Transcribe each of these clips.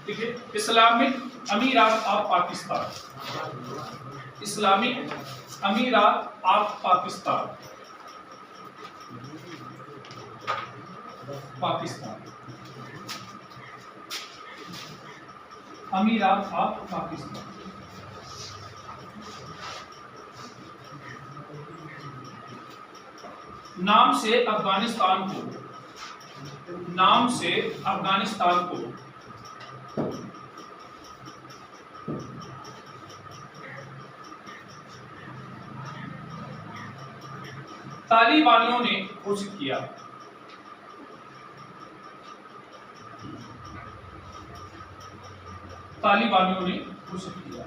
ठीक है। इस्लामिक अमीरात ऑफ पाकिस्तान, इस्लामिक अमीरात ऑफ पाकिस्तान, पाकिस्तान, अमीरात ऑफ पाकिस्तान। नाम से अफगानिस्तान को, नाम से अफगानिस्तान को तालिबानियों ने घोषित किया। तालिबानियों ने घोषित किया।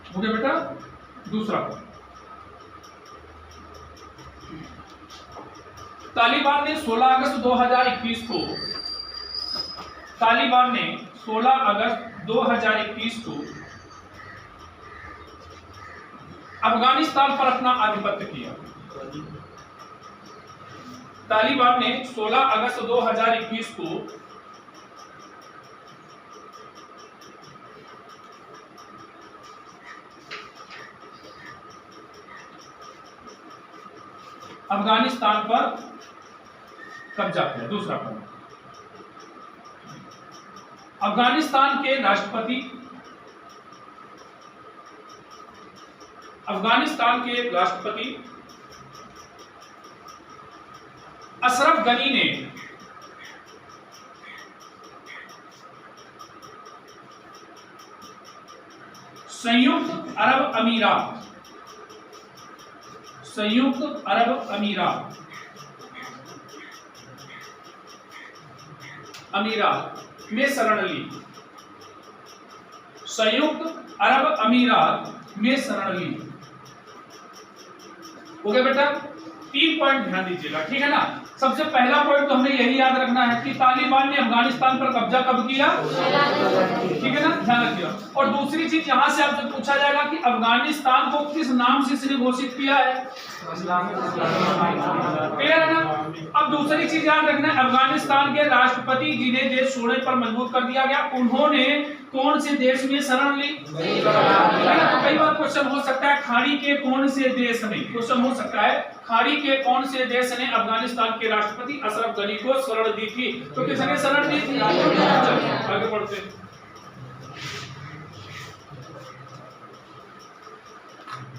हो गया बेटा। दूसरा पॉइंट, तालिबान ने 16 अगस्त 2021 को, तालिबान ने 16 अगस्त 2021 को अफगानिस्तान पर अपना आधिपत्य किया। तालिबान ने 16 अगस्त 2021 को अफगानिस्तान पर कब्जा किया। दूसरा पॉइंट, अफगानिस्तान के राष्ट्रपति, अफगानिस्तान के राष्ट्रपति अशरफ गनी ने संयुक्त अरब अमीरात, संयुक्त अरब अमीरात, अमीरात में शरण ली। संयुक्त अरब अमीरात में शरण ली। हो गया बेटा। 3 पॉइंट ध्यान दीजिएगा, ठीक है ना। सबसे पहला पॉइंट तो हमें यही याद रखना है कि तालिबान ने अफगानिस्तान पर कब्जा कब किया, ठीक है ना, ध्यान रखिएगा। और दूसरी चीज यहां से आपसे पूछा जाएगा कि अफगानिस्तान को किस नाम से इसने घोषित किया है, क्लियर है ना। अब दूसरी चीज याद रखना है, अफगानिस्तान के राष्ट्रपति जिन्हें देश छोड़ने पर मजबूर कर दिया गया, उन्होंने कौन से देश में शरण ली। तो कई बार क्वेश्चन हो सकता है खाड़ी के कौन से देश में, क्वेश्चन हो सकता है खाड़ी के कौन से देश ने अफगानिस्तान के राष्ट्रपति अशरफ गनी को शरण दी थी। तो किसने शरण दी थी। आगे बढ़ते हैं।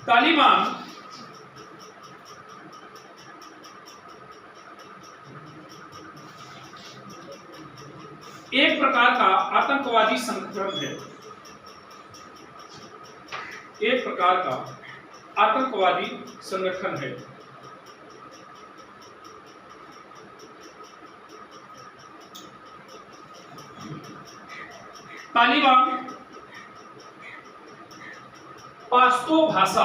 तालिबान एक प्रकार का आतंकवादी संगठन है, एक प्रकार का आतंकवादी संगठन है। तालिबान पाश्तो भाषा,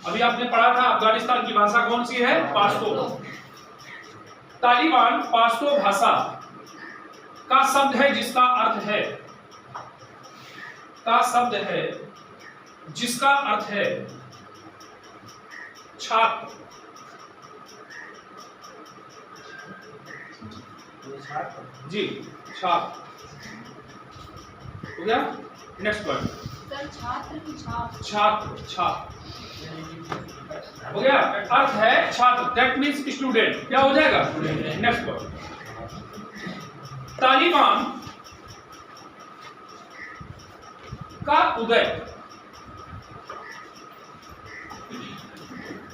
अभी आपने पढ़ा था अफगानिस्तान की भाषा कौन सी है, पाश्तो। तालिबान पाश्तो भाषा का शब्द है जिसका अर्थ है, का शब्द है जिसका अर्थ है छात्र। जी छात्र। हो गया। नेक्स्ट पॉइंट, छात्र, छात्र हो गया। अर्थ है छात्र, दैट मीन्स स्टूडेंट। क्या हो जाएगा। नेक्स्ट पॉइंट, तालिबान का उदय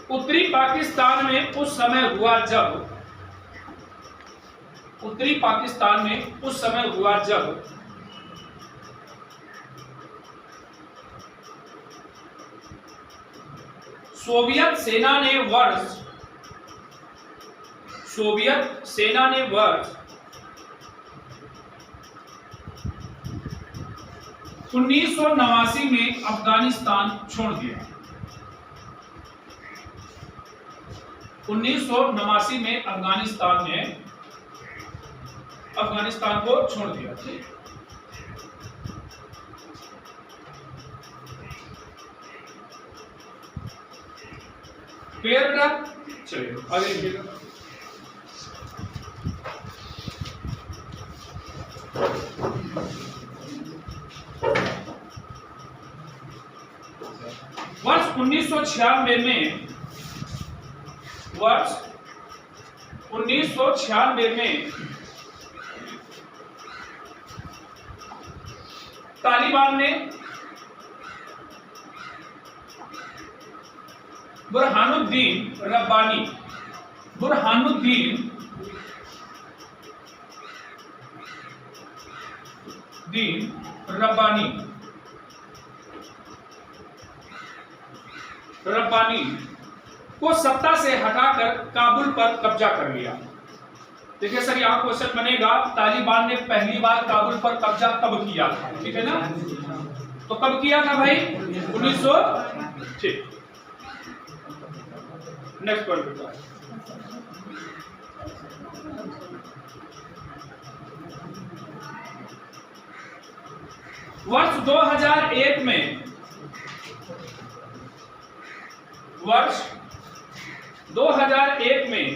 उत्तरी पाकिस्तान में उस समय हुआ जब, उत्तरी पाकिस्तान में उस समय हुआ जब सोवियत सेना ने वर्ष 1989 में अफगानिस्तान छोड़ दिया। 1989 में अफगानिस्तान ने अफगानिस्तान को छोड़ दिया। क्लियर बेटा। चलिए आगे लिखिएगा। वर्ष 1996 में, वर्ष 1996 में तालिबान ने बुरहानुद्दीन रब्बानी रब्बानी को सत्ता से हटाकर काबुल पर कब्जा कर लिया। देखिए सर, यहाँ क्वेश्चन बनेगा, तालिबान ने पहली बार काबुल पर कब्जा कब किया था? ठीक है ना, तो कब किया था भाई? 1900। ठीक, नेक्स्ट पॉइंट। वर्ष 2001 में, वर्ष 2001 में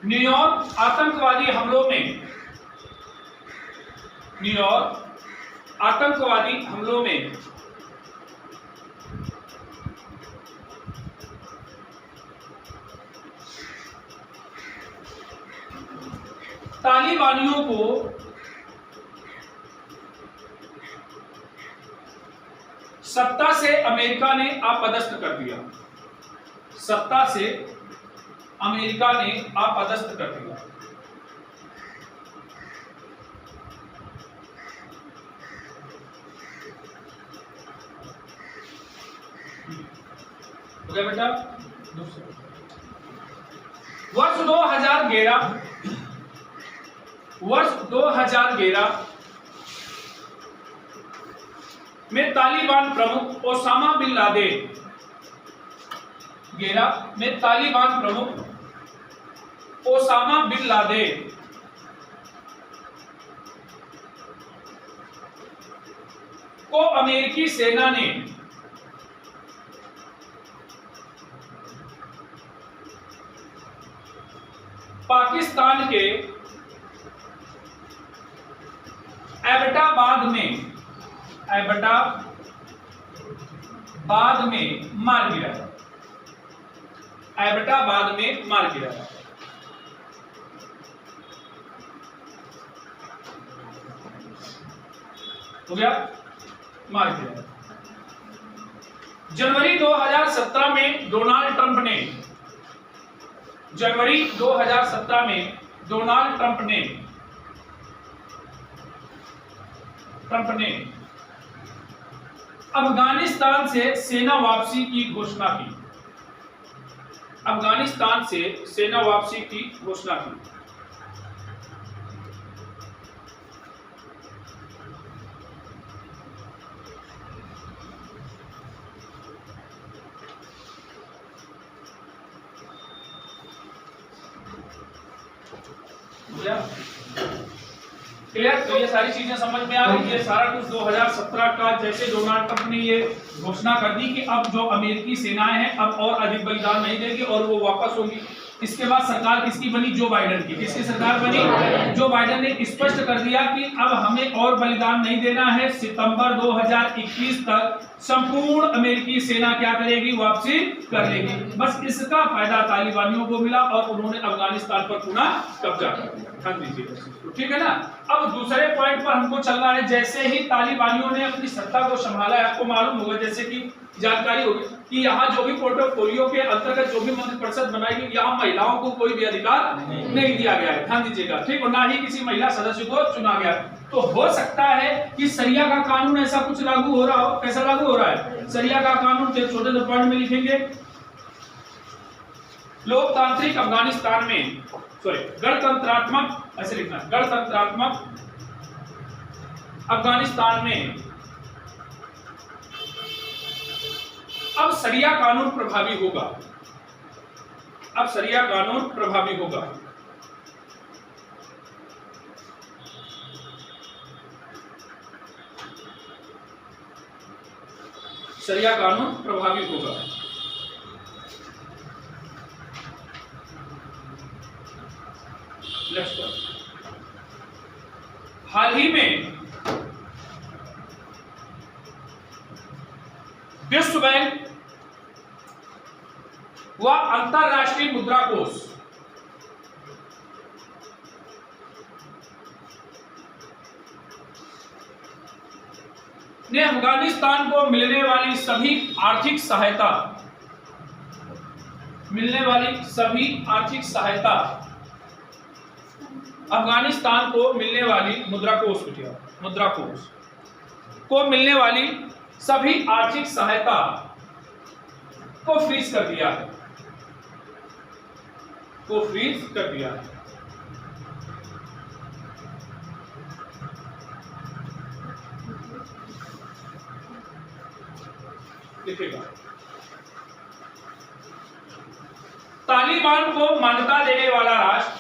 न्यूयॉर्क आतंकवादी हमलों में तालिबानियों को सत्ता से अमेरिका ने आपदस्थ कर दिया। सत्ता से अमेरिका ने आपदस्थ कर दिया। हो गया बेटा? वर्ष 2011 में तालिबान प्रमुख ओसामा बिन लादेन को अमेरिकी सेना ने पाकिस्तान के एबटाबाद में मार गिराया। हो गया? मार गिराया। जनवरी 2017 में डोनाल्ड ट्रंप ने अफगानिस्तान से सेना वापसी की घोषणा की। क्लियर? तो ये सारी चीजें समझ में आ गई। ये सारा कुछ 2017 का, जैसे डोनाल्ड ट्रंप ने ये घोषणा कर दी कि अब जो अमेरिकी सेनाएं हैं अब और अधिक बलिदान नहीं देगी और वो वापस होगी। इसके बाद सरकार किसकी बनी? जो बाइडेन की। किसकी सरकार बनी? जो बाइडेन ने स्पष्ट कर दिया कि अब हमें और बलिदान नहीं देना है। सितंबर 2021 तक संपूर्ण अमेरिकी सेना क्या करेगी? वापसी कर लेगी। बस इसका फायदा तालिबानियों को मिला और उन्होंने अफगानिस्तान पर पुनः कब्जा कर लिया। ठीक है ना? अब दूसरे पॉइंट पर हमको चलना है। जैसे ही तालिबानियों ने अपनी सत्ता को संभाला है, आपको मालूम होगा, जैसे कि जानकारी होगी कि यहाँ जो भी पोर्टफोलियो के अंतर्गत जो भी मंत्रिपरिषद बनाई गई, यहाँ महिलाओं को कोई भी अधिकार नहीं दिया गया है। ध्यान दीजिएगा, ठीक? और ना ही किसी महिला सदस्य को चुना गया। तो हो सकता है कि सरिया का कानून ऐसा कुछ लागू हो रहा हो। कैसा लागू हो रहा है? सरिया का कानून के छोटे से पॉइंट में लिखेंगे, लोकतांत्रिक अफगानिस्तान में, गणतंत्रात्मक, ऐसे लिखना, गणतंत्रात्मक अफगानिस्तान में अब सरिया कानून प्रभावी होगा। सरिया कानून प्रभावी होगा। नेक्स्ट हाल ही में विश्व बैंक व अंतरराष्ट्रीय मुद्रा कोष ने अफगानिस्तान को मिलने वाली सभी आर्थिक सहायता अफगानिस्तान को मिलने वाली मुद्रा कोष को मिलने वाली सभी आर्थिक सहायता को फ्रीज कर दिया है। लिखेगा, तालिबान को मान्यता देने वाला राष्ट्र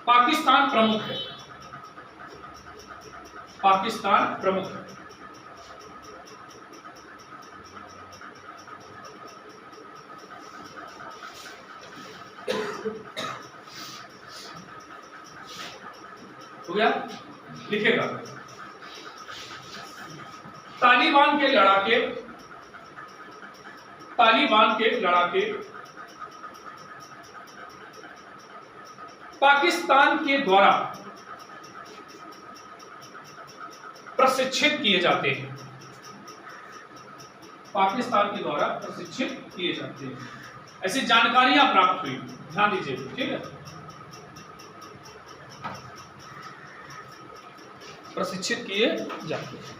पाकिस्तान प्रमुख है। हो गया, लिखेगा, तालिबान के लड़ाके पाकिस्तान के द्वारा प्रशिक्षित किए जाते हैं। ऐसी जानकारियां प्राप्त हुई, ध्यान दीजिए, ठीक है। प्रशिक्षित किए जाते हैं।